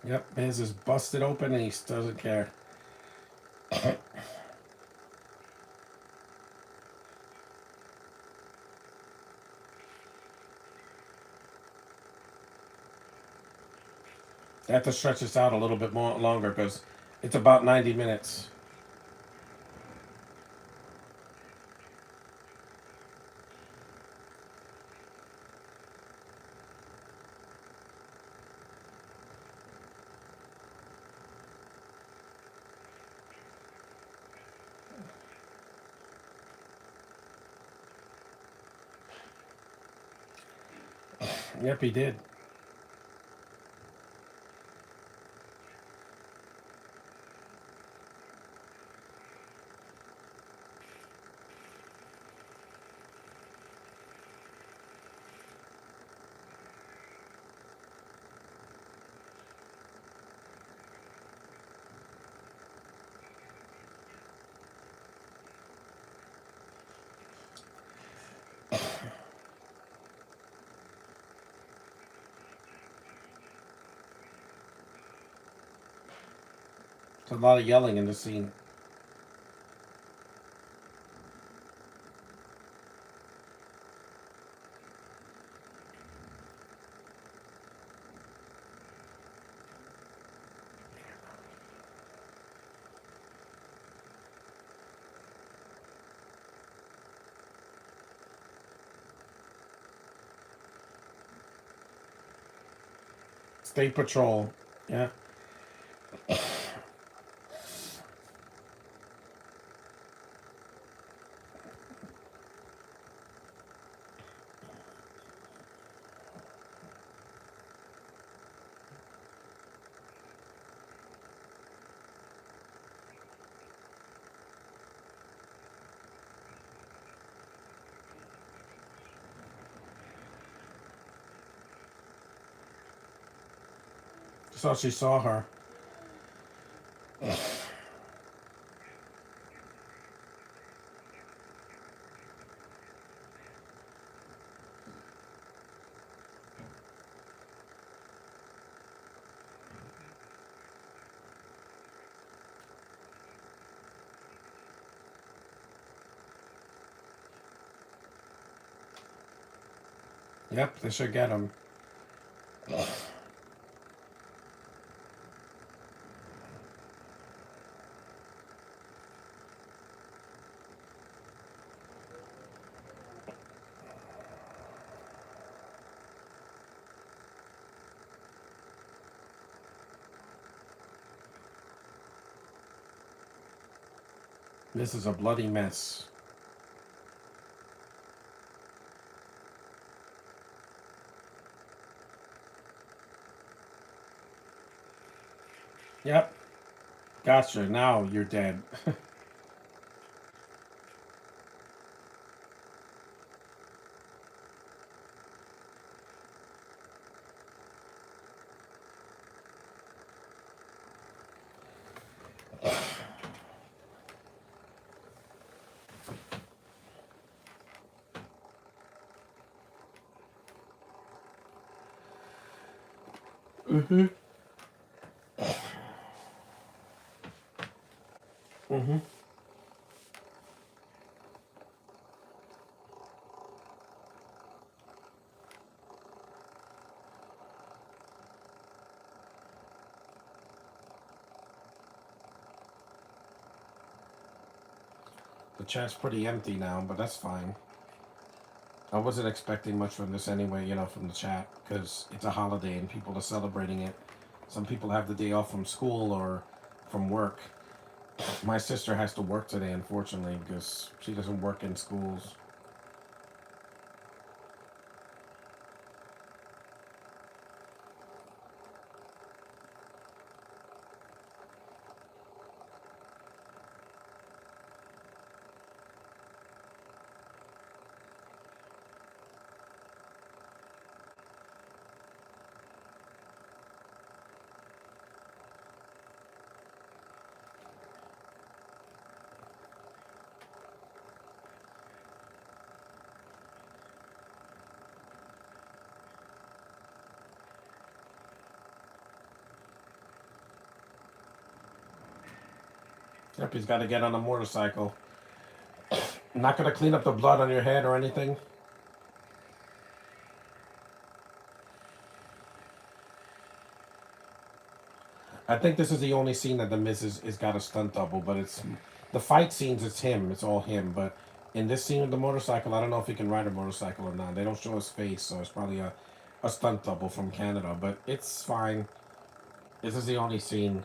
Yep, his is busted open and he doesn't care. I have to stretch this out a little bit more longer because it's about 90 minutes. Yep, he did. There's a lot of yelling in the scene. State Patrol. Yeah. So she saw her. Yep, they should get him. This is a bloody mess. Yep. Gotcha. Now you're dead. Mm-hmm. Mm-hmm. The chat's pretty empty now, but that's fine. I wasn't expecting much from this anyway, from the chat, because it's a holiday and people are celebrating it. Some people have the day off from school or from work. My sister has to work today, unfortunately, because she doesn't work in schools. Yep, he's got to get on a motorcycle. Not going to clean up the blood on your head or anything. I think this is the only scene that the Miz is got a stunt double, but it's the fight scenes. It's him. It's all him. But in this scene with the motorcycle, I don't know if he can ride a motorcycle or not. They don't show his face, so it's probably a stunt double from Canada. But it's fine. This is the only scene.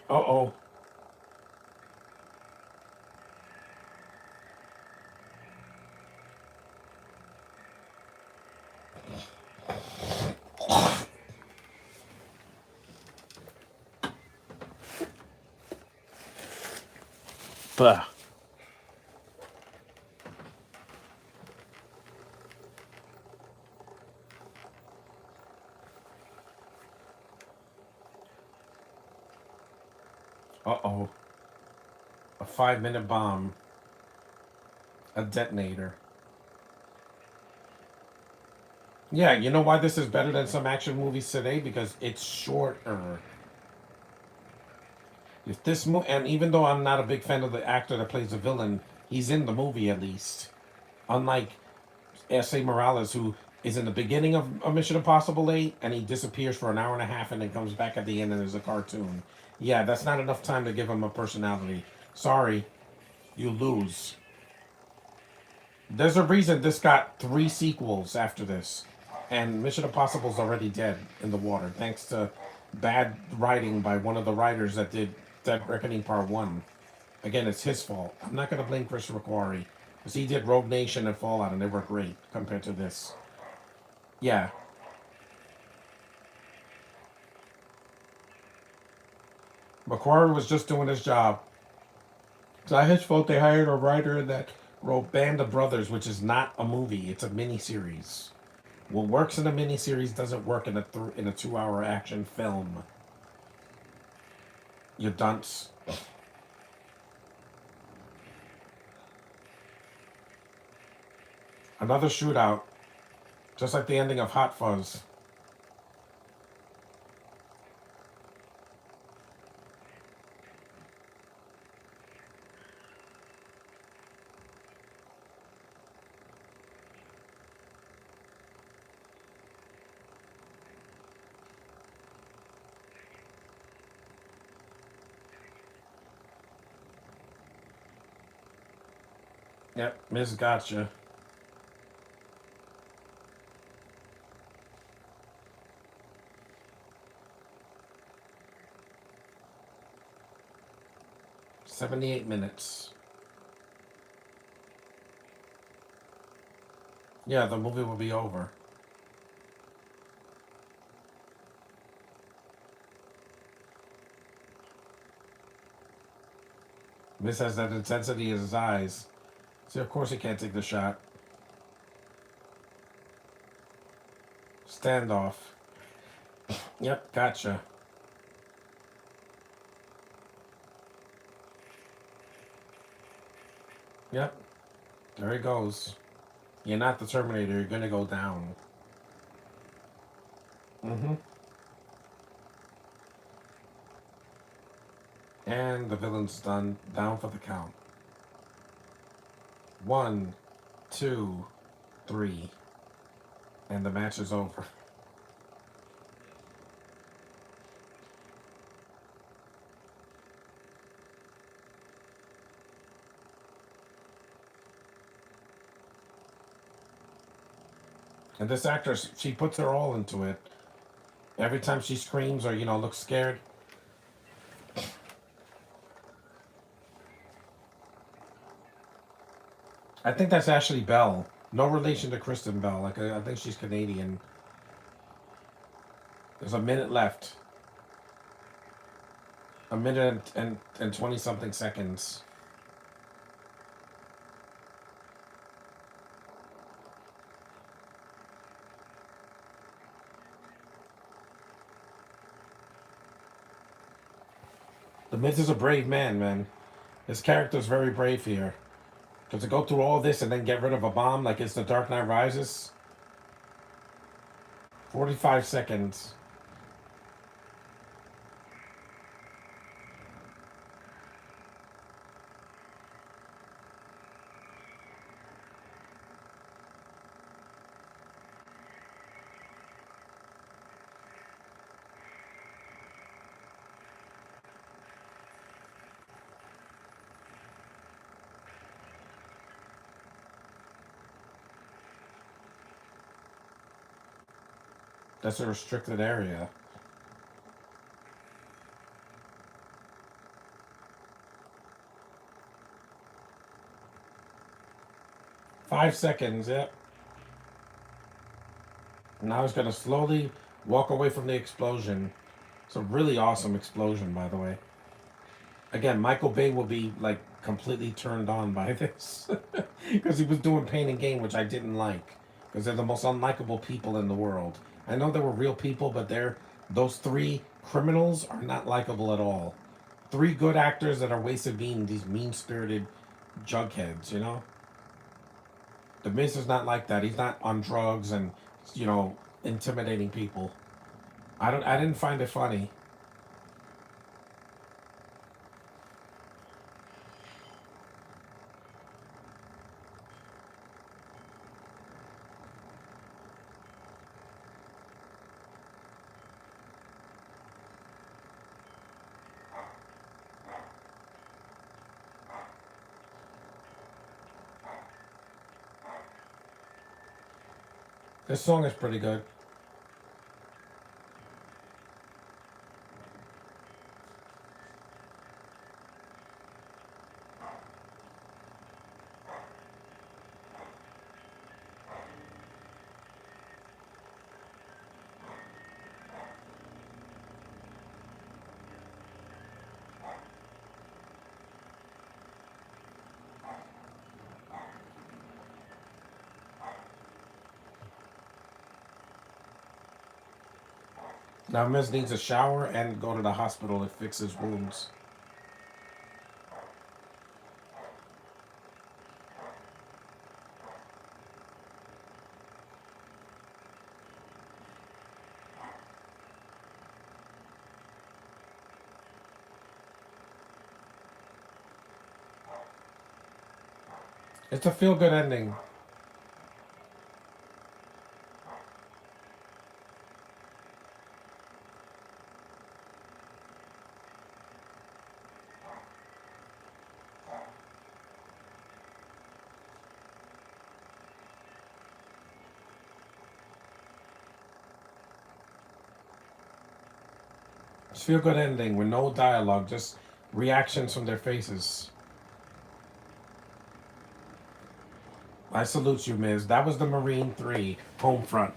Uh oh. Bah. Uh oh. A 5-minute bomb. A detonator. Yeah, you know why this is better than some action movies today? Because it's shorter. If this and even though I'm not a big fan of the actor that plays the villain, he's in the movie at least. Unlike S.A. Morales, who is in the beginning of a Mission Impossible 8 and he disappears for an hour and a half and then comes back at the end and there's a cartoon. Yeah, that's not enough time to give him a personality. Sorry, you lose. There's a reason this got 3 sequels after this. And Mission Impossible's already dead in the water, thanks to bad writing by one of the writers that did Dead Reckoning Part 1. Again, it's his fault. I'm not going to blame Christopher McQuarrie, because he did Rogue Nation and Fallout, and they were great compared to this. Yeah. McQuarrie was just doing his job. It's not his fault they hired a writer that wrote Band of Brothers, which is not a movie. It's a miniseries. What works in a miniseries doesn't work in a 2 hour action film. You dunce. Another shootout, just like the ending of Hot Fuzz. Yep, Miss Gotcha. $78 minutes. Yeah, the movie will be over. Miss has that intensity in his eyes. See, of course he can't take the shot. Standoff. Yep, gotcha. Yep, there he goes. You're not the Terminator, you're gonna go down. Mm-hmm. And the villain's done. Down for the count. 1, 2, 3. And the match is over. And this actress, she puts her all into it. Every time she screams or, looks scared. I think that's Ashley Bell. No relation to Kristen Bell. Like, I think she's Canadian. There's a minute left. A minute and 20 something seconds. The Miz is a brave man, man. His character's very brave here. Because to go through all this and then get rid of a bomb like it's the Dark Knight Rises. 45 seconds. That's a restricted area. 5 seconds, yep. Now he's going to slowly walk away from the explosion. It's a really awesome explosion, by the way. Again, Michael Bay will be like completely turned on by this because he was doing Pain and Gain, which I didn't like because they're the most unlikable people in the world. I know they were real people, but those three criminals are not likable at all. Three good actors that are wasted being these mean-spirited jugheads. The Miz is not like that. He's not on drugs and you know intimidating people. I didn't find it funny. This song is pretty good. Now Miz needs a shower and go to the hospital to fix his wounds. It's a feel-good ending. It's a feel-good ending with no dialogue, just reactions from their faces. I salute you, Miz. That was the Marine 3 Homefront.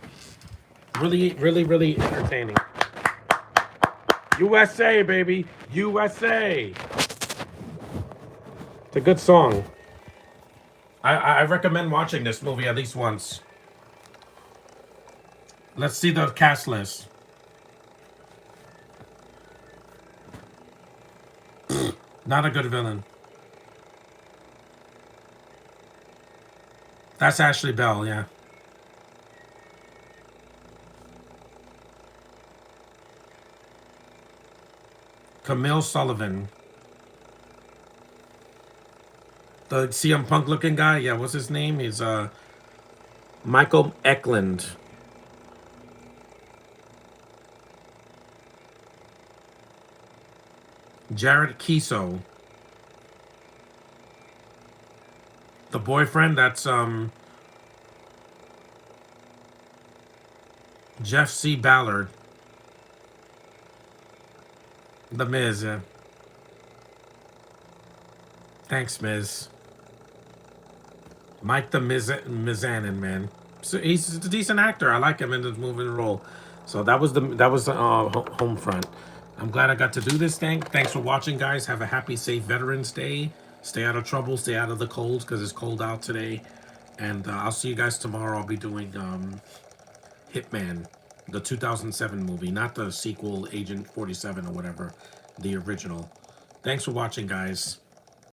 Really, really, really entertaining. USA, baby. USA. It's a good song. I recommend watching this movie at least once. Let's see the cast list. Not a good villain. That's Ashley Bell, yeah. Camille Sullivan. The CM Punk looking guy, yeah, what's his name? He's Michael Eklund. Jared Kiso. The boyfriend, that's Jeff C. Ballard. The Miz, yeah. Thanks, Miz. Mike the Mizanin, man. So he's a decent actor. I like him in this movie role. So that was the Homefront. I'm glad I got to do this thing. Thanks for watching, guys. Have a happy, safe Veterans Day. Stay out of trouble. Stay out of the cold because it's cold out today. And I'll see you guys tomorrow. I'll be doing Hitman, the 2007 movie, not the sequel, Agent 47 or whatever, the original. Thanks for watching, guys.